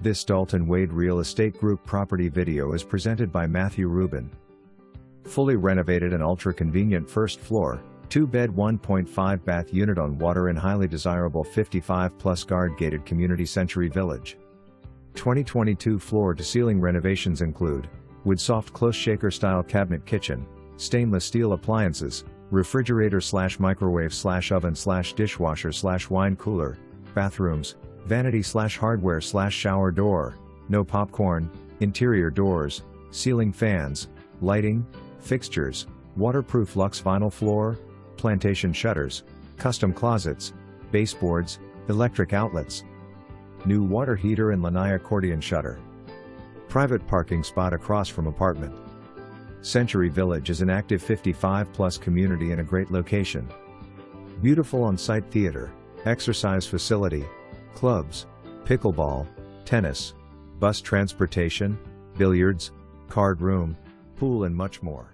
This Dalton Wade Real Estate Group property video is presented by Matthew Rubin. Fully renovated and ultra-convenient first floor, 2-bed 1.5 bath unit on water in highly desirable 55-plus guard-gated community Century Village. 2022 floor-to-ceiling renovations include wood soft close shaker style cabinet kitchen, stainless steel appliances, refrigerator/microwave/oven/dishwasher/wine cooler, bathrooms, vanity/hardware/shower door, no popcorn, interior doors, ceiling fans, lighting, fixtures, waterproof Lux Vinyl floor, plantation shutters, custom closets, baseboards, electric outlets, new water heater and lanai accordion shutter. Private parking spot across from apartment. Century Village is an active 55-plus community in a great location. Beautiful on-site theater, exercise facility, clubs, pickleball, tennis, bus transportation, billiards, card room, pool and much more.